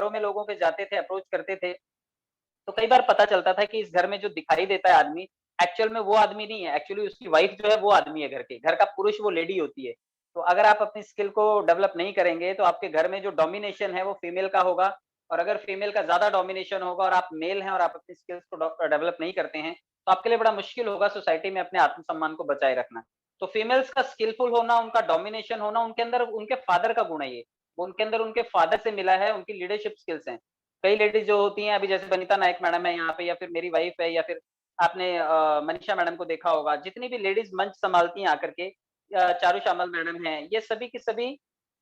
घरों में लोगों के जाते थे, अप्रोच करते थे, तो कई बार पता चलता था कि इस घर में जो दिखाई देता है आदमी, एक्चुअल में वो आदमी नहीं है, एक्चुअली उसकी वाइफ जो है वो आदमी है घर के, घर का पुरुष वो लेडी होती है। तो अगर आप अपनी स्किल को डेवलप नहीं करेंगे, तो आपके घर में जो डोमिनेशन है वो फीमेल का होगा, और अगर फीमेल का ज़्यादा डोमिनेशन होगा और आप मेल हैं और आप अपनी स्किल्स को डेवलप नहीं करते हैं, तो आपके लिए बड़ा मुश्किल होगा सोसाइटी में अपने आत्मसम्मान को बचाए रखना। तो फीमेल्स का स्किलफुल होना, उनका डोमिनेशन होना, उनके अंदर उनके फादर का गुण है ये। उनके अंदर उनके फादर से मिला है, उनकी लीडरशिप स्किल्स हैं। कई लेडीज़ जो होती हैं, अभी जैसे बनीता नायक मैडम है यहाँ पे, या फिर मेरी वाइफ है, या फिर आपने मनीषा मैडम को देखा होगा, जितनी भी लेडीज़ मंच सँभालती हैं आकर के, चारू शामल मैडम हैं, ये सभी की सभी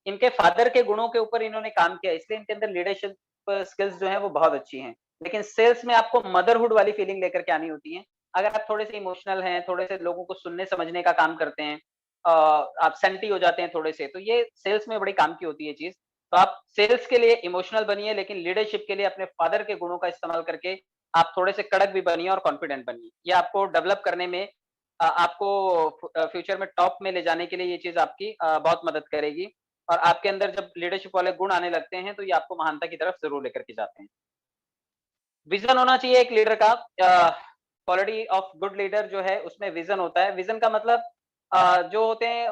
इनके फादर के गुणों के ऊपर इन्होंने काम किया, इसलिए इनके अंदर लीडरशिप स्किल्स जो हैं वो बहुत अच्छी हैं। लेकिन सेल्स में आपको मदरहुड वाली फीलिंग लेकर के आनी होती है। अगर आप थोड़े से इमोशनल हैं, थोड़े से लोगों को सुनने समझने का काम करते हैं, आप सेंटी हो जाते हैं थोड़े से, तो ये सेल्स में बड़ी काम की होती है चीज़। तो आप सेल्स के लिए इमोशनल बनिए, लेकिन लीडरशिप के लिए अपने फादर के गुणों का इस्तेमाल करके आप थोड़े से कड़क भी बनिए और कॉन्फिडेंट बनिए। ये आपको डेवलप करने में, आपको फ्यूचर में टॉप में ले जाने के लिए ये चीज़ आपकी बहुत मदद करेगी, और आपके अंदर जब लीडरशिप वाले गुण आने लगते हैं, तो ये आपको महानता की तरफ ज़रूर लेकर के जाते हैं। विज़न होना चाहिए एक लीडर का। क्वालिटी ऑफ गुड लीडर जो है उसमें विज़न होता है। विज़न का मतलब जो होते हैं,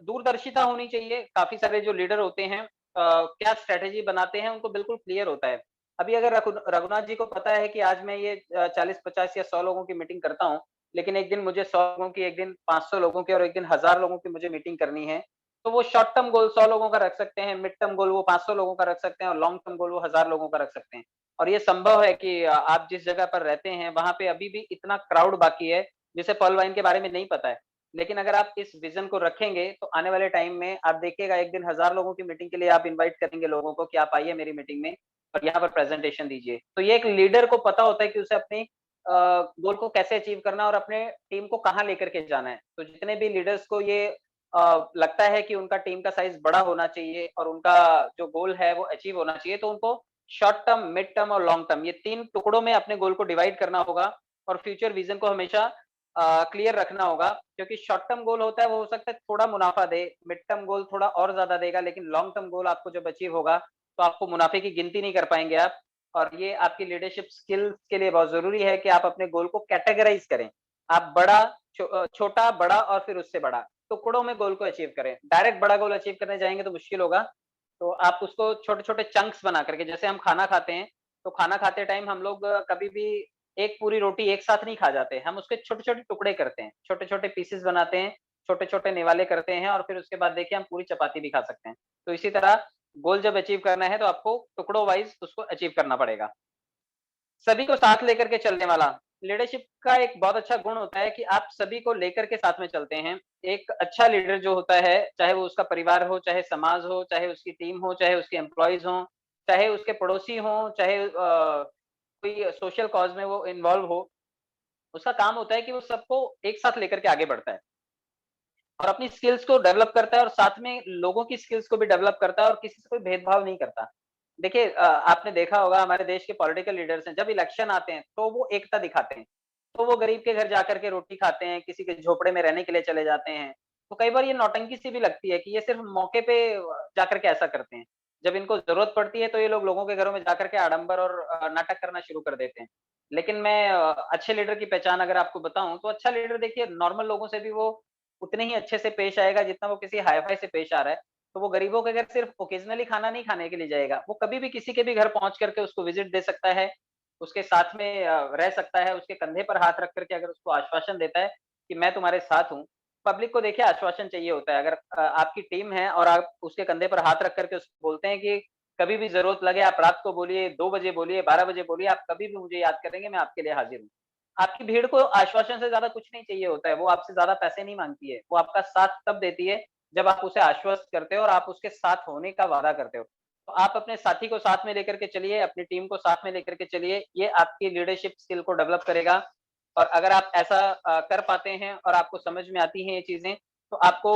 दूरदर्शिता होनी चाहिए। काफ़ी सारे जो लीडर होते हैं, क्या स्ट्रैटेजी बनाते हैं उनको बिल्कुल क्लियर होता है। अभी अगर रघुनाथ जी को पता है कि आज मैं ये 40-50 या 100 लोगों की मीटिंग करता हूँ, लेकिन एक दिन मुझे 100 लोगों की, एक दिन 500 लोगों की और एक दिन 1000 लोगों की मुझे मीटिंग करनी है। तो वो शॉर्ट टर्म गोल 100 लोगों का रख सकते हैं, मिड टर्म गोल वो 500 लोगों का रख सकते हैं, और लॉन्ग टर्म गोल वो 1000 लोगों का रख सकते हैं। और ये संभव है कि आप जिस जगह पर रहते हैं, वहाँ पे अभी भी इतना क्राउड बाकी है, जिसे पर्ल वाइन के बारे में नहीं पता है। लेकिन अगर आप इस विज़न को रखेंगे, तो आने वाले टाइम में आप देखिएगा, एक दिन 1000 लोगों की मीटिंग के लिए आप इनवाइट करेंगे लोगों को कि आप आइए मेरी मीटिंग में और यहाँ पर प्रेज़ेंटेशन दीजिए। तो ये एक लीडर को पता होता है कि उसे अपनी गोल को कैसे अचीव करना है और अपने टीम को कहाँ लेकर के जाना है। तो जितने भी लीडर्स को ये लगता है कि उनका टीम का साइज़ बड़ा होना चाहिए और उनका जो गोल है वो अचीव होना चाहिए, तो उनको शॉर्ट टर्म, मिड टर्म और लॉन्ग टर्म, ये 3 टुकड़ों में अपने गोल को डिवाइड करना होगा, और फ्यूचर विज़न को हमेशा क्लियर रखना होगा। क्योंकि शॉर्ट टर्म गोल होता है, वो हो सकता है थोड़ा मुनाफ़ा दे, मिड टर्म गोल थोड़ा और ज़्यादा देगा, लेकिन लॉन्ग टर्म गोल आपको जब अचीव होगा, तो आपको मुनाफ़े की गिनती नहीं कर पाएँगे आप। और ये आपकी लीडरशिप स्किल्स के लिए बहुत ज़रूरी है कि आप अपने गोल को कैटेगराइज़ करें। आप बड़ा, छोटा, बड़ा और फिर उससे बड़ा, टुकड़ों में गोल को अचीव करें। डायरेक्ट बड़ा गोल अचीव करने जाएँगे तो मुश्किल होगा। तो आप उसको छोटे-छोटे चंक्स बना करके, जैसे हम खाना खाते हैं, तो खाना खाते टाइम हम लोग कभी भी एक पूरी रोटी एक साथ नहीं खा जाते, हम उसके छोटे-छोटे टुकड़े करते हैं, छोटे-छोटे पीसेस बनाते हैं, छोटे-छोटे निवाले करते हैं, और फिर उसके बाद देखिए हम पूरी चपाती भी खा सकते हैं। तो इसी तरह गोल जब अचीव करना है, तो आपको टुकड़ों वाइज़ उसको अचीव करना पड़ेगा। सभी को साथ लेकर के चलने वाला, लीडरशिप का एक बहुत अच्छा गुण होता है कि आप सभी को लेकर के साथ में चलते हैं। एक अच्छा लीडर जो होता है, चाहे वो उसका परिवार हो, चाहे समाज हो, चाहे उसकी टीम हो, चाहे उसके एम्प्लॉइज़ हों, चाहे उसके पड़ोसी हों, चाहे कोई सोशल कॉज़ में वो इन्वॉल्व हो, उसका काम होता है कि वो सबको एक साथ लेकर के आगे बढ़ता है और अपनी स्किल्स को डेवलप करता है, और साथ में लोगों की स्किल्स को भी डेवलप करता है, और किसी से कोई भेदभाव नहीं करता। देखिए, आपने देखा होगा हमारे देश के पॉलिटिकल लीडर्स हैं, जब इलेक्शन आते हैं, तो वो एकता दिखाते हैं। तो वो गरीब के घर जाकर के रोटी खाते हैं, किसी के झोपड़े में रहने के लिए चले जाते हैं। तो कई बार ये नौटंकी सी भी लगती है कि ये सिर्फ़ मौके पे जाकर के ऐसा करते हैं। जब इनको ज़रूरत पड़ती है, तो ये लोग लोगों के घरों में जाकर के आडंबर और नाटक करना शुरू कर देते हैं। लेकिन मैं अच्छे लीडर की पहचान अगर आपको बताऊँ, तो अच्छा लीडर देखिए नॉर्मल लोगों से भी वो उतने ही अच्छे से पेश आएगा जितना वो किसी हाई-फाई से पेश आ रहा है। तो वो गरीबों के घर सिर्फ़ ओकेज़नली खाना नहीं खाने के लिए जाएगा, वो कभी भी किसी के भी घर पहुँच करके उसको विज़िट दे सकता है, उसके साथ में रह सकता है, उसके कंधे पर हाथ रख कर के अगर उसको आश्वासन देता है कि मैं तुम्हारे साथ हूँ। पब्लिक को देखिए आश्वासन चाहिए होता है, अगर आपकी टीम है और आप उसके कंधे पर हाथ रख कर के उसको बोलते हैं कि कभी भी ज़रूरत लगे आप रात को बोलिए, 2 बजे बोलिए, 12 बजे बोलिए, आप कभी भी मुझे याद करेंगे, मैं आपके लिए हाज़िर हूँ। आपकी भीड़ को आश्वासन से ज़्यादा कुछ नहीं चाहिए होता है, वो आपसे ज़्यादा पैसे नहीं माँगती है, वो आपका साथ तब देती है, जब आप उसे आश्वस्त करते हो और आप उसके साथ होने का वादा करते हो। तो आप अपने साथी को साथ में लेकर के चलिए, अपनी टीम को साथ में लेकर के चलिए, ये आपकी लीडरशिप स्किल को डेवलप करेगा। और अगर आप ऐसा कर पाते हैं और आपको समझ में आती हैं ये चीज़ें, तो आपको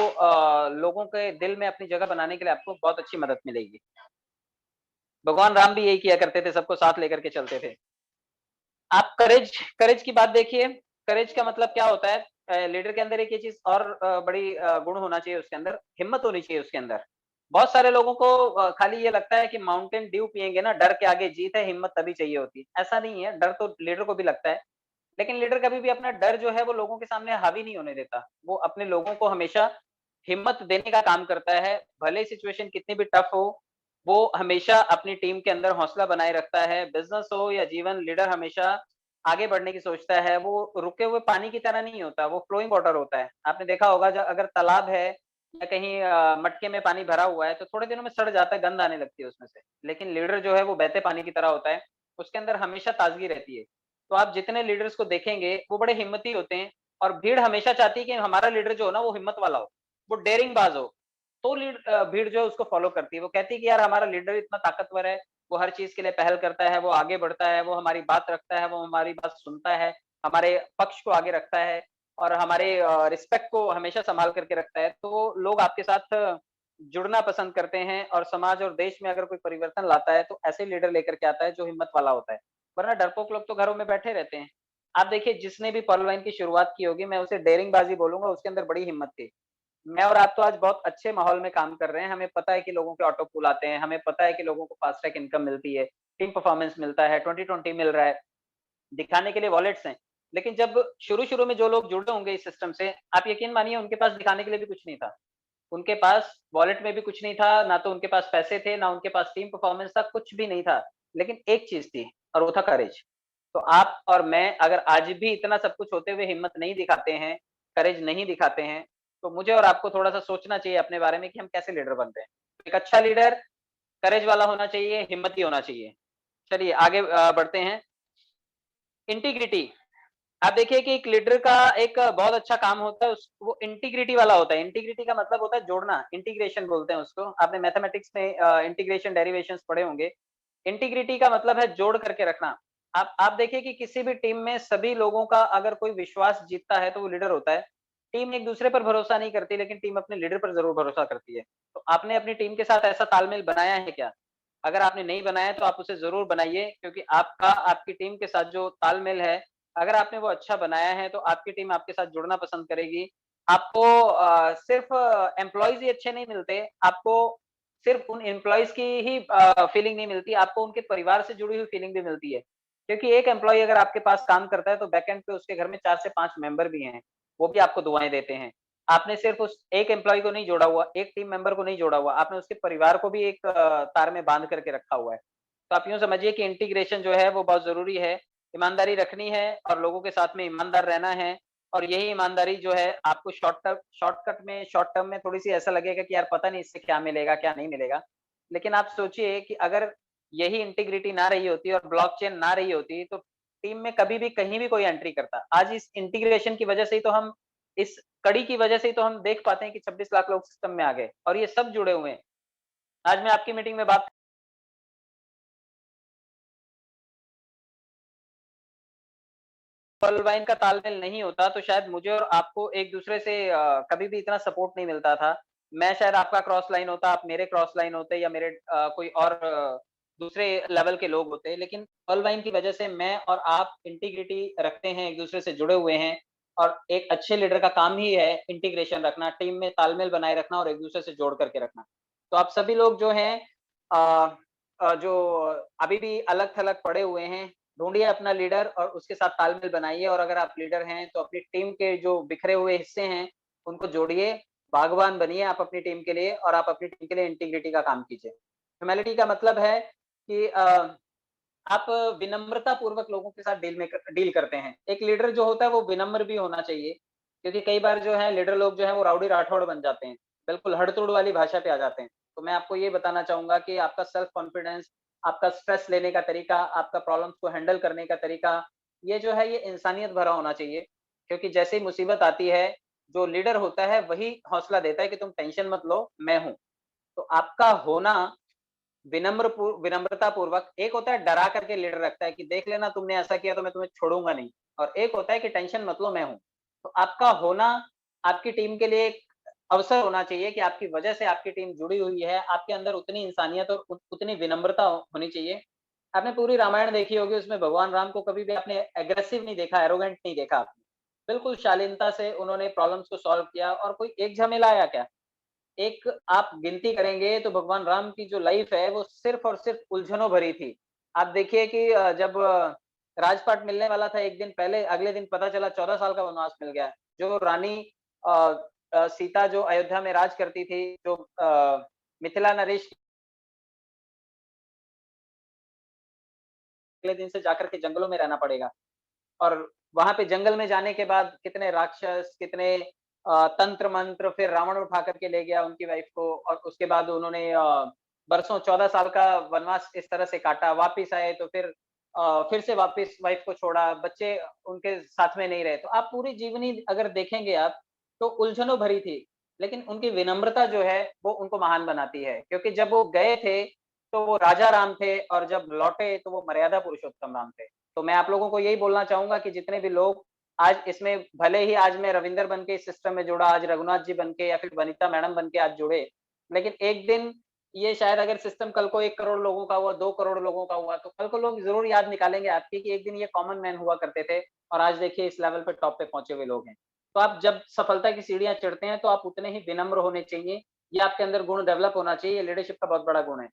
लोगों के दिल में अपनी जगह बनाने के लिए आपको बहुत अच्छी मदद मिलेगी। भगवान राम भी यही किया करते थे, सबको साथ लेकर के चलते थे। आप करेज करेज की बात देखिए, करेज का मतलब क्या होता है? लीडर के अंदर एक ये चीज़ और बड़ी गुण होना चाहिए उसके अंदर, हिम्मत होनी चाहिए उसके अंदर। बहुत सारे लोगों को खाली ये लगता है कि माउंटेन ड्यू पिएँगे ना, डर के आगे जीत है, हिम्मत तभी चाहिए होती है। ऐसा नहीं है, डर तो लीडर को भी लगता है, लेकिन लीडर कभी भी अपना डर जो है वो लोगों के सामने हावी नहीं होने देता। वो अपने लोगों को हमेशा हिम्मत देने का काम करता है, भले सिचुएशन कितनी भी टफ हो, वो हमेशा अपनी टीम के अंदर हौसला बनाए रखता है। बिज़नेस हो या जीवन, लीडर हमेशा आगे बढ़ने की सोचता है, वो रुके हुए पानी की तरह नहीं होता, वो फ्लोइंग वाटर होता है। आपने देखा होगा ज अगर तालाब है या कहीं मटके में पानी भरा हुआ है, तो थोड़े दिनों में सड़ जाता है, गंध आने लगती है उसमें से। लेकिन लीडर जो है वो बहते पानी की तरह होता है, उसके अंदर हमेशा ताज़गी रहती है। तो आप जितने लीडर्स को देखेंगे, वो बड़े हिम्मती होते हैं और भीड़ हमेशा चाहती है कि हमारा लीडर जो हो ना, वो हिम्मत वाला हो, वो डेयरिंग बाज़ हो। तो भीड़ जो है उसको फ़ॉलो करती है। वो कहती है कि यार हमारा लीडर इतना ताकतवर है, वो हर चीज़ के लिए पहल करता है, वो आगे बढ़ता है, वो हमारी बात रखता है, वो हमारी बात सुनता है, हमारे पक्ष को आगे रखता है और हमारे रिस्पेक्ट को हमेशा सँभाल करके रखता है। तो लोग आपके साथ जुड़ना पसंद करते हैं और समाज और देश में अगर कोई परिवर्तन लाता है, तो ऐसे लीडर लेकर के आता है जो हिम्मत वाला होता है। वरना डरपोक लोग तो घरों में बैठे रहते हैं। आप देखिए जिसने भी पर्ल वाइन की शुरुआत की होगी, मैं उसे डेयरिंग बाज़ी बोलूँगा, उसके अंदर बड़ी हिम्मत थी। मैं और आप तो आज बहुत अच्छे माहौल में काम कर रहे हैं, हमें पता है कि लोगों के ऑटो पूल आते हैं, हमें पता है कि लोगों को फास्ट ट्रैक इनकम मिलती है, टीम परफॉर्मेंस मिलता है, 20-20 मिल रहा है, दिखाने के लिए वॉलेट्स हैं। लेकिन जब शुरू-शुरू में जो लोग जुड़े होंगे इस सिस्टम से, आप यकीन मानिए उनके पास दिखाने के लिए भी कुछ नहीं था। उनके पास वॉलेट में भी कुछ नहीं था, ना तो उनके पास पैसे थे, ना उनके पास टीम परफॉर्मेंस था, कुछ भी नहीं था। लेकिन एक चीज़ थी और वो था करेज। तो आप और मैं अगर आज भी इतना सब कुछ होते हुए हिम्मत नहीं दिखाते हैं, करेज नहीं दिखाते हैं, तो मुझे और आपको थोड़ा-सा सोचना चाहिए अपने बारे में कि हम कैसे लीडर बन रहे हैं। एक अच्छा लीडर करेज वाला होना चाहिए, हिम्मती होना चाहिए। चलिए आगे बढ़ते हैं। इंटीग्रिटी आप देखिए कि एक लीडर का एक बहुत अच्छा काम होता है वो इंटीग्रिटी वाला होता है। इंटीग्रिटी का मतलब होता है जोड़ना, इंटीग्रेशन बोलते हैं उसको। आपने मैथमेटिक्स में इंटीग्रेशन डेरिवेशंस पढ़े होंगे। इंटीग्रिटी का मतलब है जोड़ करके रखना। आप देखिए कि किसी भी टीम में सभी लोगों का अगर कोई विश्वास जीतता है तो वो लीडर होता है। टीम एक दूसरे पर भरोसा नहीं करती लेकिन टीम अपने लीडर पर ज़रूर भरोसा करती है। तो आपने अपनी टीम के साथ ऐसा तालमेल बनाया है क्या? अगर आपने नहीं बनाया तो आप उसे ज़रूर बनाइए क्योंकि आपका आपकी टीम के साथ जो तालमेल है, अगर आपने वो अच्छा बनाया है तो आपकी टीम आपके साथ जुड़ना पसंद करेगी। आपको सिर्फ़ एम्प्लॉइज़ ही अच्छे नहीं मिलते, आपको सिर्फ़ उन एम्प्लॉइज़ की ही फीलिंग नहीं मिलती, आपको उनके परिवार से जुड़ी हुई फीलिंग भी मिलती है। क्योंकि एक एम्प्लॉयी अगर आपके पास काम करता है तो बैकएंड पे उसके घर में 4 से 5 मेंबर भी हैं, वो भी आपको दुआएँ देते हैं। आपने सिर्फ़ उस एक एम्प्लॉयी को नहीं जोड़ा हुआ, एक टीम मेंबर को नहीं जोड़ा हुआ, आपने उसके परिवार को भी एक तार में बाँध करके रखा हुआ है। तो आप यूँ समझिए कि इंटीग्रेशन जो है वो बहुत ज़रूरी है, ईमानदारी रखनी है और लोगों के साथ में ईमानदार रहना है और यही ईमानदारी जो है आपको शॉर्ट टर्म में थोड़ी-सी ऐसा लगेगा कि यार पता नहीं इससे क्या मिलेगा, क्या नहीं मिलेगा। लेकिन आप सोचिए कि अगर यही इंटीग्रिटी ना रही होती और ब्लॉकचेन ना रही होती, तो टीम में कभी भी कहीं भी कोई एंट्री करता। आज इस इंटीग्रेशन की वजह से ही तो हम इस कड़ी की वजह से ही तो हम देख पाते हैं कि 26 लाख लोग सिस्टम में आ गए और ये सब जुड़े हुए हैं। आज मैं आपकी मीटिंग में बात पल वाइन का तालमेल नहीं होता तो शायद मुझे और आपको एक-दूसरे से कभी भी इतना सपोर्ट नहीं मिलता था। मैं शायद आपका क्रॉस लाइन होता, आप मेरे क्रॉस लाइन होते या मेरे कोई और दूसरे लेवल के लोग होते। लेकिन पल वाइन की वजह से मैं और आप इंटीग्रिटी रखते हैं, एक-दूसरे से जुड़े हुए हैं और एक अच्छे लीडर का काम ही है इंटीग्रेशन रखना, टीम में तालमेल बनाए रखना और एक-दूसरे से जोड़ करके रखना। तो आप सभी लोग जो हैं अ जो अभी भी अलग-थलग पड़े हुए हैं, ढूँढिए अपना लीडर और उसके साथ तालमेल बनाइए और अगर आप लीडर हैं, तो अपनी टीम के जो बिखरे हुए हिस्से हैं, उनको जोड़िए, बागवान बनिए आप अपनी टीम के लिए और आप अपनी टीम के लिए इंटीग्रिटी का काम कीजिए। ह्यूमैनिटी का मतलब है कि आप विनम्रता पूर्वक लोगों के साथ डील करते हैं। एक लीडर जो होता है वो विनम्र भी होना चाहिए, क्योंकि कई बार जो है लीडर लोग जो हैं वो राउडी राठौड़ बन जाते हैं, बिल्कुल हड़-तोड़ वाली भाषा पे आ जाते हैं। तो मैं आपको ये बताना चाहूँगा कि आपका सेल्फ कॉन्फिडेंस, आपका स्ट्रेस लेने का तरीका, आपका प्रॉब्लम्स को हैंडल करने का तरीका, ये जो है ये इंसानियत भरा होना चाहिए। क्योंकि जैसे ही मुसीबत आती है, जो लीडर होता है वही हौसला देता है कि तुम टेंशन मत लो, मैं हूँ। तो आपका होना विनम्रता पूर्वक एक होता है डरा करके लीडर रखता है कि देख लेना तुमने ऐसा किया तो मैं तुम्हें छोड़ूँगा नहीं और एक होता है कि टेंशन मत लो मैं हूँ। तो आपका होना आपकी टीम के लिए एक अवसर होना चाहिए कि आपकी वजह से आपकी टीम जुड़ी हुई है, आपके अंदर उतनी इंसानियत और उतनी विनम्रता होनी चाहिए। आपने पूरी रामायण देखी होगी उसमें भगवान राम को कभी भी आपने एग्रेसिव नहीं देखा, एरोगेंट नहीं देखा आपने। बिल्कुल शालीनता से उन्होंने प्रॉब्लम्स को सॉल्व किया और कोई एक झमेला आया क्या? एक आप गिनती करेंगे तो भगवान राम की जो लाइफ है वो सिर्फ़ और सिर्फ़ उलझनों भरी थी। आप देखिए कि जब राजपाट मिलने वाला था 1 दिन पहले, अगले दिन पता चला 14 साल का वनवास मिल गया। जो रानी अ सीता जो अयोध्या में राज करती थी, जो मिथिला नरेश अगले दिन से जाकर के जंगलों में रहना पड़ेगा। और वहाँ पे जंगल में जाने के बाद कितने राक्षस, कितने तंत्र मंत्र, फिर रावण उठा करके ले गया उनकी वाइफ को और उसके बाद उन्होंने बरसों 14 साल का वनवास इस तरह से काटा, वापिस आए तो फिर से वापिस वाइफ को छोड़ा, बच्चे उनके साथ में नहीं रहे। तो आप पूरी जीवनी अगर देखेंगे आप, तो उलझनों भरी थी, लेकिन उनकी विनम्रता जो है, वो उनको महान बनाती है। क्योंकि जब वो गए थे, तो वो राजा राम थे और जब लौटे तो वो मर्यादा पुरुषोत्तम राम थे। तो मैं आप लोगों को यही बोलना चाहूँगा कि जितने भी लोग आज इसमें भले ही आज मैं रविंदर बन के इस सिस्टम में जुड़ा, आज रघुनाथ जी बन के या फिर वनीता मैडम बन के आज जुड़े, लेकिन एक दिन ये शायद अगर सिस्टम कल को 1 करोड़ लोगों का हुआ, 2 करोड़ लोगों का हुआ, तो कल को लोग ज़रूर याद निकालेंगे आपकी कि एक दिन ये कॉमन मैन हुआ करते थे और आज देखिए इस लेवल पे टॉप पे पहुँचे हुए लोग हैं। तो आप जब सफलता की सीढ़ियाँ चढ़ते हैं, तो आप उतने ही विनम्र होने चाहिए, ये आपके अंदर गुण डेवलप होना चाहिए, ये लीडरशिप का बहुत बड़ा गुण है।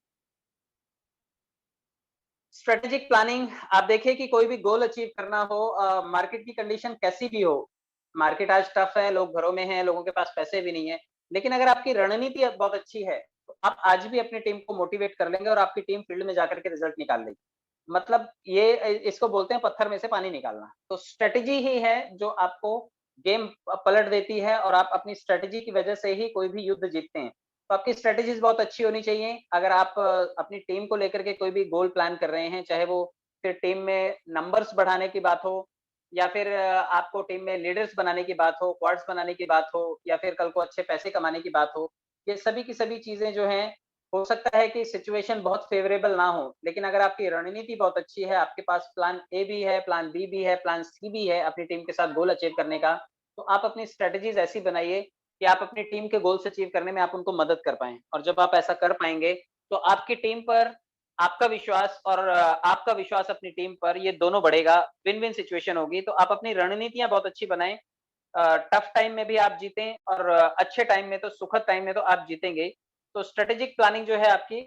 स्ट्रेटेजिक प्लानिंग आप देखिए कि कोई भी गोल अचीव करना हो मार्केट की कंडीशन कैसी भी हो, मार्केट आज टफ है, लोग घरों में हैं, लोगों के पास पैसे भी नहीं है, लेकिन अगर आपकी रणनीति बहुत अच्छी है, तो आप आज भी अपनी टीम को मोटिवेट कर लेंगे और आपकी टीम फील्ड में जाकर के रिजल्ट निकाल लेगी। मतलब ये इसको बोलते हैं पत्थर में से पानी निकालना। तो स्ट्रेटेजी ही है जो आपको गेम पलट देती है और आप अपनी स्ट्रेटेजी की वजह से ही कोई भी युद्ध जीतते हैं। तो आपकी स्ट्रेटेजीज़ बहुत अच्छी होनी चाहिए। अगर आप अपनी टीम को लेकर के कोई भी गोल प्लान कर रहे हैं, चाहे वो फिर टीम में नंबर्स बढ़ाने की बात हो या फिर आपको टीम में लीडर्स बनाने की बात हो, क्वाड्स बनाने की बात हो या फिर कल को अच्छे पैसे कमाने की बात हो, ये सभी की सभी चीज़ें जो हैं, हो सकता है कि सिचुएशन बहुत फेवरेबल ना हो, लेकिन अगर आपकी रणनीति बहुत अच्छी है, आपके पास प्लान ए भी है, प्लान बी भी है, प्लान सी भी है अपनी टीम के साथ गोल अचीव करने का, तो आप अपनी स्ट्रेटेजीज़ ऐसी बनाइए कि आप अपनी टीम के गोल्स अचीव करने में आप उनको मदद कर पाएँ और जब आप ऐसा कर पाएँगे, तो आपकी टीम पर आपका विश्वास और आपका विश्वास अपनी टीम पर ये दोनों बढ़ेगा, विन-विन सिचुएशन होगी। तो आप अपनी रणनीतियाँ बहुत अच्छी बनाएँ टफ टाइम में भी आप जीतें और अच्छे टाइम में तो सुखद टाइम में तो आप जीतेंगे। तो स्ट्रैटेजिक प्लानिंग जो है आपकी,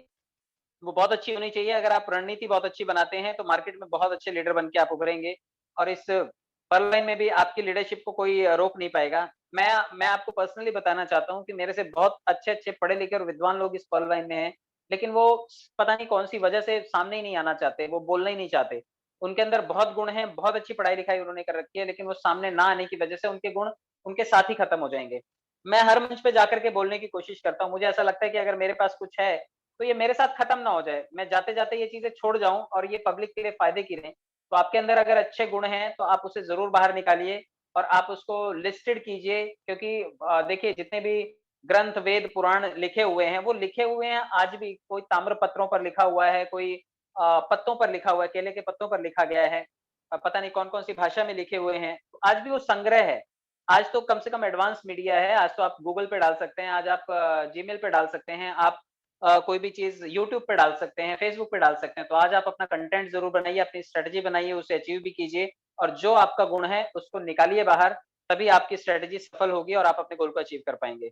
वो बहुत अच्छी होनी चाहिए। अगर आप रणनीति बहुत अच्छी बनाते हैं, तो मार्केट में बहुत अच्छे लीडर बन के आप उभरेंगे और इस पर्ल लाइन में भी आपकी लीडरशिप को कोई रोक नहीं पाएगा। मैं आपको पर्सनली बताना चाहता हूँ कि मेरे से बहुत अच्छे-अच्छे पढ़े-लिखे और विद्वान लोग इस पर्ल लाइन में हैं, लेकिन वो पता नहीं कौन-सी वजह से सामने ही नहीं आना चाहते, वो बोलना ही नहीं चाहते। उनके अंदर बहुत गुण हैं, बहुत अच्छी पढ़ाई-लिखाई उन्होंने कर रखी है, लेकिन वो सामने ना आने की वजह से उनके गुण उनके साथ ही खत्म हो जाएँगे। मैं हर मंच पे जाकर के बोलने की कोशिश करता हूँ। मुझे ऐसा लगता है कि अगर मेरे पास कुछ है, तो ये मेरे साथ खत्म ना हो जाए। मैं जाते-जाते ये चीज़ें छोड़ जाऊँ और ये पब्लिक के लिए फ़ायदे की रहें। तो आपके अंदर अगर अच्छे गुण हैं, तो आप उसे ज़रूर बाहर निकालिए और आप उसको लिस्टेड कीजिए क्योंकि देखिए जितने भी ग्रंथ, वेद, पुराण लिखे हुए हैं, वो लिखे हुए हैं आज भी। कोई ताम्र पत्रों पर लिखा हुआ है, कोई पत्तों पर लिखा हुआ है, केले के पत्तों पर लिखा गया है। पता नहीं कौन-कौन सी भाषा में लिखे हुए हैं। तो आज भी वो संग्रह है। आज तो कम से कम एडवांस मीडिया है, आज तो आप गूगल पे डाल सकते हैं, आज आप जीमेल पे डाल सकते हैं, आप कोई भी चीज़ यूट्यूब पे डाल सकते हैं, फेसबुक पे डाल सकते हैं। तो आज आप अपना कंटेंट ज़रूर बनाइए, अपनी स्ट्रैटेजी बनाइए, उसे अचीव भी कीजिए और जो आपका गुण है, उसको निकालिए बाहर, तभी आपकी स्ट्रैटेजी सफल होगी और आप अपने गोल को अचीव कर पाएँगे।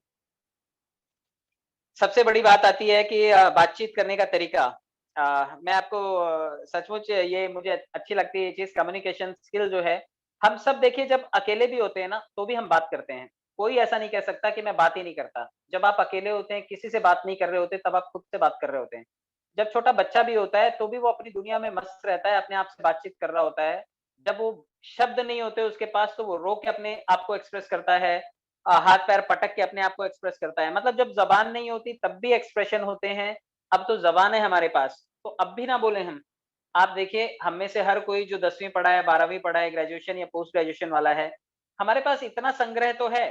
सबसे बड़ी बात आती है कि बातचीत करने का तरीका। मैं आपको सचमुच ये मुझे अच्छी लगती है ये चीज़ कम्युनिकेशन स्किल जो है, हम सब देखिए जब अकेले भी होते हैं ना, तो भी हम बात करते हैं। कोई ऐसा नहीं कह सकता कि मैं बात ही नहीं करता। जब आप अकेले होते हैं, किसी से बात नहीं कर रहे होते, तब आप खुद से बात कर रहे होते हैं। जब छोटा बच्चा भी होता है, तो भी वो अपनी दुनिया में मस्त रहता है, अपने आप से बातचीत कर रहा होता है। जब वो शब्द नहीं होते उसके पास, तो वो रो के अपने आप को एक्सप्रेस करता है। हाथ-पैर पटक के अपने आप को एक्सप्रेस करता है। मतलब जब ज़बान नहीं होती तब भी एक्सप्रेशन होते हैं, अब तो ज़बान है हमारे पास, तो अब भी ना बोले हम। आप देखिए हम में से हर कोई जो 10वीं पढ़ा है, 12वीं पढ़ा है, ग्रेजुएशन या पोस्ट ग्रेजुएशन वाला है, हमारे पास इतना संग्रह तो है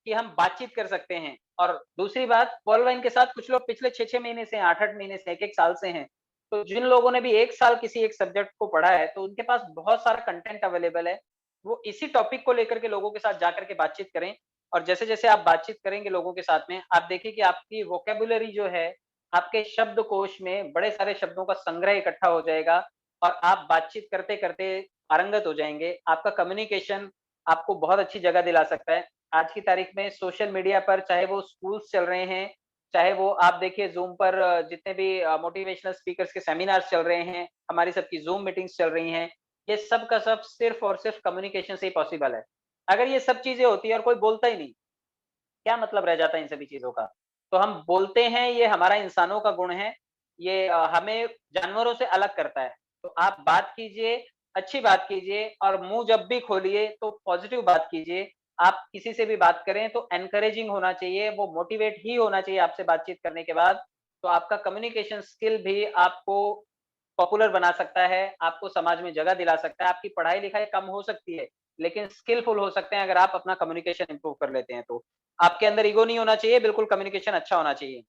कि हम बातचीत कर सकते हैं। और दूसरी बात पर्ल वाइन के साथ कुछ लोग पिछले 6-6 महीने से, 8-8 महीने से, 1-1 साल से हैं। तो जिन लोगों ने भी 1 साल किसी एक सब्जेक्ट को पढ़ा है, तो उनके पास बहुत सारा कंटेंट अवेलेबल है। वो इसी टॉपिक को लेकर के लोगों के साथ जाकर के बातचीत करें और जैसे-जैसे आप बातचीत करेंगे लोगों के साथ में, आप देखिए कि आपकी वोकैब्युलरी जो है, आपके शब्दकोश में बड़े सारे शब्दों का संग्रह इकट्ठा हो जाएगा और आप बातचीत करते-करते पारंगत हो जाएँगे। आपका कम्युनिकेशन आपको बहुत अच्छी जगह दिला सकता है। आज की तारीख में सोशल मीडिया पर चाहे वो स्कूल्स चल रहे हैं, चाहे वो आप देखिए ज़ूम पर जितने भी मोटिवेशनल स्पीकर्स के सेमिनार्स चल रहे हैं, हमारी सबकी ज़ूम मीटिंग्स चल रही हैं, ये सब का सब सिर्फ़ और सिर्फ़ कम्युनिकेशन से ही पॉसिबल है। अगर ये सब चीज़ें होती हैं और कोई बोलता ही नहीं, क्या मतलब रह जाता है इन सभी चीज़ों का? तो हम बोलते हैं, ये हमारा इंसानों का गुण है, ये हमें जानवरों से अलग करता है। तो आप बात कीजिए, अच्छी बात कीजिए और मुँह जब भी खोलिए तो पॉज़िटिव बात कीजिए। आप किसी से भी बात करें तो एनकरेजिंग होना चाहिए, वो मोटिवेट ही होना चाहिए आपसे बातचीत करने के बाद। तो आपका कम्युनिकेशन स्किल भी आपको पॉपुलर बना सकता है, आपको समाज में जगह दिला सकता है, आपकी पढ़ाई-लिखाई कम हो सकती है, लेकिन स्किलफुल हो सकते हैं अगर आप अपना कम्युनिकेशन इम्प्रूव कर लेते हैं तो। आपके अंदर ईगो नहीं होना चाहिए, बिल्कुल कम्युनिकेशन अच्छा होना चाहिए।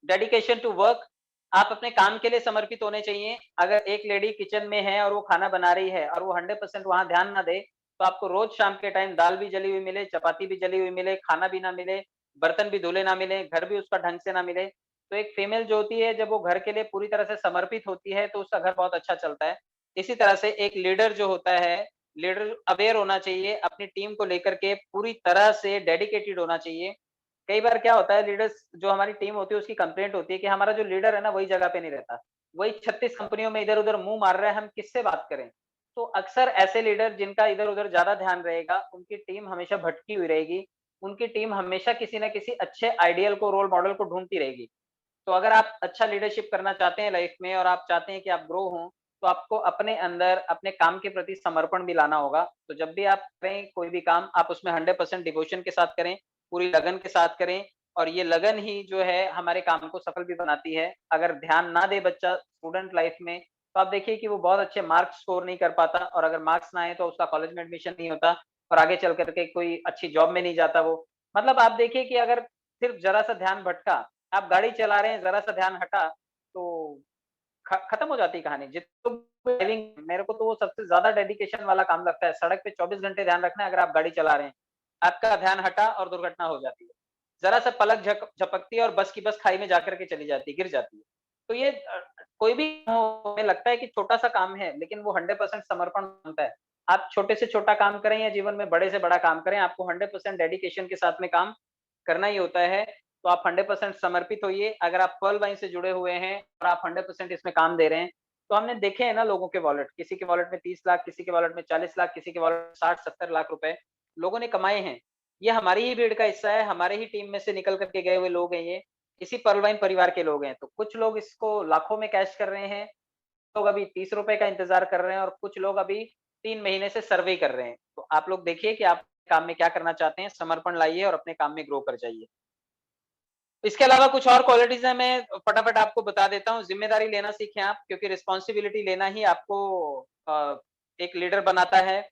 डेडिकेशन टू वर्क, आप अपने काम के लिए समर्पित होने चाहिए। अगर एक लेडी किचन में है और वो खाना बना रही है और वो 100% वहाँ ध्यान ना दे, तो आपको रोज़ शाम के टाइम दाल भी जली हुई मिले, चपाती भी जली हुई मिले, खाना भी ना मिले, बर्तन भी धुले ना मिले, घर भी उसका ढंग से ना मिले। तो एक फीमेल जो होती है जब वो घर के लिए पूरी तरह से समर्पित होती है, तो उसका घर बहुत अच्छा चलता है। इसी तरह से एक लीडर जो होता है, लीडर अवेयर होना चाहिए, अपनी टीम को लेकर के पूरी तरह से डेडिकेटेड होना चाहिए। कई बार क्या होता है लीडर्स जो हमारी टीम होती है उसकी कंप्लेंट होती है कि हमारा जो लीडर है ना वही जगह पे नहीं रहता। वही 36 कंपनियों में इधर-उधर मुँह मार रहा है, हम किससे बात करें? तो अक्सर ऐसे लीडर जिनका इधर-उधर ज़्यादा ध्यान रहेगा, उनकी टीम हमेशा भटकी हुई रहेगी। उनकी टीम हमेशा किसी न किसी अच्छे आइडियल को, रोल मॉडल को ढूँढती रहेगी। तो अगर आप अच्छा लीडरशिप करना चाहते हैं लाइफ में और आप चाहते हैं कि आप ग्रो हों, तो आपको अपने अंदर अपने काम के प्रति समर्पण भी लाना होगा। तो जब भी आप करें कोई भी काम, आप उसमें 100% डिवोशन के साथ करें, पूरी लगन के साथ करें और ये लगन ही जो है हमारे काम को सफल भी बनाती है। अगर ध्यान ना दे बच्चा स्टूडेंट लाइफ में, तो आप देखिए कि वो बहुत अच्छे मार्क्स स्कोर नहीं कर पाता और अगर मार्क्स ना आए तो उसका कॉलेज में एडमिशन नहीं होता और आगे चल कर के कोई अच्छी जॉब में नहीं जाता वो। मतलब आप देखिए कि अगर सिर्फ ज़रा-सा ध्यान भटका, आप गाड़ी चला रहे हैं, ज़रा-सा ध्यान हटा, तो खत्म हो जाती है कहानी। जितने ड्राइविंग मेरे को तो वो सबसे ज़्यादा डेडिकेशन वाला काम लगता है। सड़क पे 24 घंटे ध्यान रखना है अगर आप गाड़ी चला रहे हैं। आपका ध्यान हटा और दुर्घटना हो जाती है। ज़रा-सा पलक झपकती है और बस की बस खाई में जाकर के चली जाती है, गिर जाती है। तो ये कोई भी हो हमें लगता है कि छोटा-सा काम है, लेकिन वो 100% समर्पण माँगता है। आप छोटे से छोटा काम करें या जीवन में बड़े से बड़ा काम करें, आपको 100% डेडिकेशन के साथ में काम करना ही होता है। तो आप 100% समर्पित होइए। अगर आप पर्ल वाइन से जुड़े हुए हैं और आप 100% इसमें काम दे रहे हैं, तो हमने देखे हैं ना लोगों के वॉलेट, किसी के वॉलेट में 30 लाख, किसी के वॉलेट में 40 लाख, किसी के वॉलेट में 60-70 लाख रुपए लोगों ने कमाए हैं। ये हमारी ही भीड़ का हिस्सा है, हमारे ही टीम में से निकल कर के गए हुए लोग हैं ये। इसी पर्ल वाइन परिवार के लोग हैं। तो कुछ लोग इसको लाखों में कैश कर रहे हैं, लोग अभी ₹30 का इंतज़ार कर रहे हैं और कुछ लोग अभी 3 महीने से सर्वे कर रहे हैं। तो आप लोग देखिए कि आप काम में क्या करना चाहते हैं, समर्पण लाइए और अपने काम में ग्रो कर जाइए। इसके अलावा कुछ और क्वालिटीज़ हैं, मैं फटाफट आपको बता देता हूँ। ज़िम्मेदारी लेना सीखें आप क्योंकि रिस्पॉन्सिबिलिटी लेना ही आपको एक लीडर बनाता है।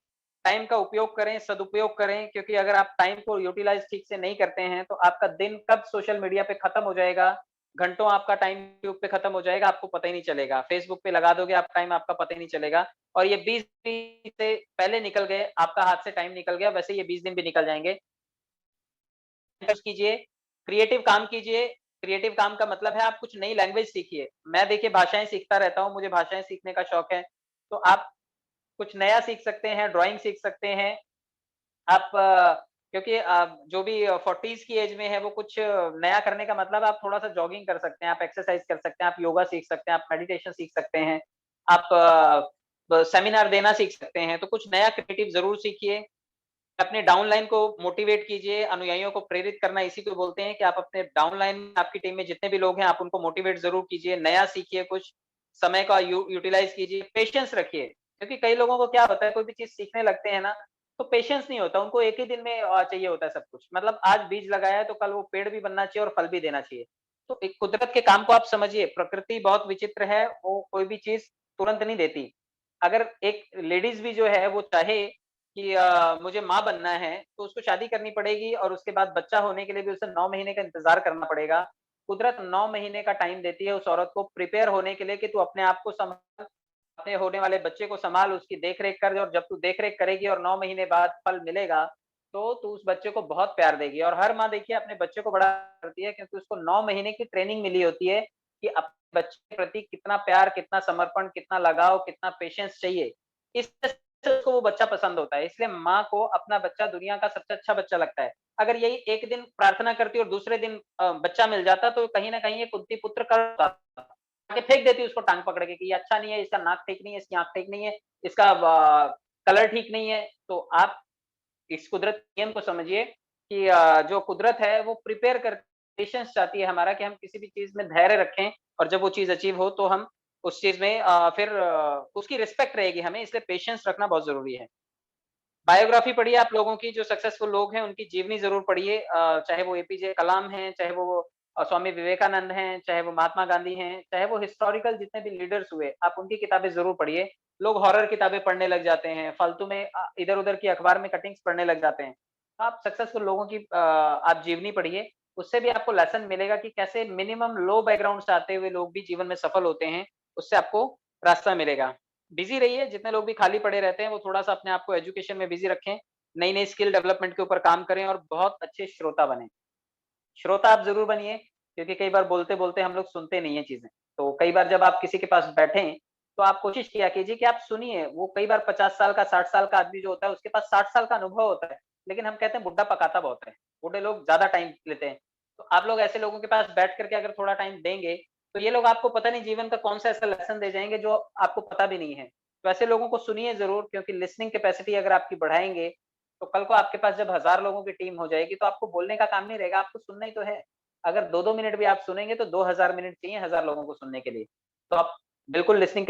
टाइम का उपयोग करें, सदुपयोग करें क्योंकि अगर आप टाइम को यूटिलाइज़ ठीक से नहीं करते हैं, तो आपका दिन कब सोशल मीडिया पे खत्म हो जाएगा, घंटों आपका टाइम यूट्यूब पे खत्म हो जाएगा, आपको पता ही नहीं चलेगा। फेसबुक पे लगा दोगे आप टाइम आपका पता ही नहीं चलेगा और ये 20 दिन से पहले निकल गए, आपका हाथ से टाइम निकल गया, वैसे ये 20 दिन भी निकल जाएँगे। कीजिए, क्रिएटिव काम कीजिए। क्रिएटिव काम का मतलब है आप कुछ नई लैंग्वेज सीखिए। मैं देखिए भाषाएँ सीखता रहता हूँ, मुझे भाषाएँ सीखने का शौक है। तो आप कुछ नया सीख सकते हैं, ड्राइंग सीख सकते हैं। आप क्योंकि जो भी 40s की एज में है वो कुछ नया करने का मतलब आप थोड़ा-सा जॉगिंग कर सकते हैं, आप एक्सरसाइज कर सकते हैं, आप योगा सीख सकते हैं, आप मेडिटेशन सीख सकते हैं, आप सेमिनार देना सीख सकते हैं। तो कुछ नया क्रिएटिव ज़रूर सीखिए। अपने डाउनलाइन को मोटिवेट कीजिए, अनुयायियों को प्रेरित करना इसी को बोलते हैं कि आप अपने डाउनलाइन में आपकी टीम में जितने भी लोग हैं, आप उनको मोटिवेट ज़रूर कीजिए, नया सीखिए कुछ, समय का यूटिलाइज़ कीजिए, पेशेंस रखिए। क्योंकि कई लोगों को क्या होता है, कोई भी चीज़ सीखने लगते हैं ना, तो पेशेंस नहीं होता, उनको एक ही दिन में चाहिए होता है सब कुछ। मतलब आज बीज लगाया है, तो कल वो पेड़ भी बनना चाहिए और फल भी देना चाहिए। तो एक कुदरत के काम को आप समझिए, प्रकृति बहुत विचित्र है, वो कोई भी चीज़ तुरंत नहीं देती। अगर एक लेडीज़ भी जो है, वो चाहे कि मुझे माँ बनना है, तो उसको शादी करनी पड़ेगी और उसके बाद बच्चा होने के लिए भी उसे 9 महीने का इंतज़ार करना पड़ेगा। कुदरत 9 महीने का टाइम देती है उस औरत को प्रिपेयर होने के लिए कि तू अपने आप को सँभाल, अपने होने वाले बच्चे को सँभाल, उसकी देख-रेख कर और जब तू देख-रेख करेगी और 9 महीने बाद फल मिलेगा, तो तू उस बच्चे को बहुत प्यार देगी और हर माँ देखिए अपने बच्चे को बड़ा करती है क्योंकि उसको 9 महीने की ट्रेनिंग मिली होती है कि अपने बच्चे के प्रति कितना प्यार, कितना समर्पण, कितना लगाव, कितना पेशेंस चाहिए। इस से उसको वो बच्चा पसंद होता है। इसलिए माँ को अपना बच्चा दुनिया का सबसे अच्छा बच्चा लगता है। अगर यही एक दिन प्रार्थना करती और दूसरे दिन बच्चा मिल जाता तो कहीं न कहीं ये कुंती पुत्र कर आके फेंक देती उसको टाँग पकड़ के कि ये अच्छा नहीं है, इसका नाक ठीक नहीं है, इसकी आँख ठीक नहीं है, इसका कलर ठीक नहीं है। तो आप इस कुदरत के नियम को समझिए कि जो कुदरत है वो प्रिपेयर कर पेशेंस चाहती है हमारा कि हम किसी भी चीज़ में धैर्य रखें और जब वो चीज़ अचीव हो तो हम उस चीज़ में फिर उसकी रिस्पेक्ट रहेगी हमें, इसलिए पेशेंस रखना बहुत ज़रूरी है। बायोग्राफी पढ़िए आप लोगों की जो सक्सेसफुल लोग हैं, उनकी जीवनी ज़रूर पढ़िए चाहे वो एपीजे कलाम हैं, चाहे वो स्वामी विवेकानंद हैं, चाहे वो महात्मा गांधी हैं, चाहे वो हिस्टोरिकल जितने भी लीडर्स हुए, आप उनकी किताबें ज़रूर पढ़िए। लोग हॉरर किताबें पढ़ने लग जाते हैं, फालतू में इधर-उधर की अखबार में कटिंग्स पढ़ने लग जाते हैं। आप सक्सेसफुल लोगों की आप जीवनी पढ़िए, उससे भी आपको लेसन मिलेगा कि कैसे मिनिमम लो बैकग्राउंड से आते हुए लोग भी जीवन में सफल होते हैं, उससे आपको रास्ता मिलेगा। बिज़ी रहिए, जितने लोग भी खाली पड़े रहते हैं, वो थोड़ा-सा अपने आप को एजुकेशन में बिज़ी रखें, नई-नई स्किल डेवलपमेंट के ऊपर काम करें और बहुत अच्छे श्रोता बनें। श्रोता आप ज़रूर बनिए, क्योंकि कई बार बोलते-बोलते हम लोग सुनते नहीं हैं चीज़ें। तो कई बार जब आप किसी के पास बैठें, तो आप कोशिश किया कीजिए कि आप सुनिए। वो कई बार 50 साल का, 60 साल का आदमी जो होता है, उसके पास 60 साल का अनुभव होता है, लेकिन हम कहते हैं बुड्ढा पकाता बहुत है। बूढ़े लोग ज़्यादा टाइम लेते हैं। तो आप लोग ऐसे लोगों के पास बैठ कर के अगर थोड़ा टाइम देंगे, तो ये लोग आपको पता नहीं जीवन का कौन-सा ऐसा लेसन दे जाएँगे जो आपको पता भी नहीं है। तो ऐसे लोगों को सुनिए ज़रूर क्योंकि लिसनिंग कैपेसिटी अगर आपकी बढ़ाएँगे, तो कल को आपके पास जब 1000 लोगों की टीम हो जाएगी, तो आपको बोलने का काम नहीं रहेगा, आपको सुनना ही तो है। अगर 2-2 मिनट भी आप सुनेंगे तो 2000 मिनट चाहिए 1000 लोगों को सुनने के लिए। तो आप बिल्कुल लिसनिंग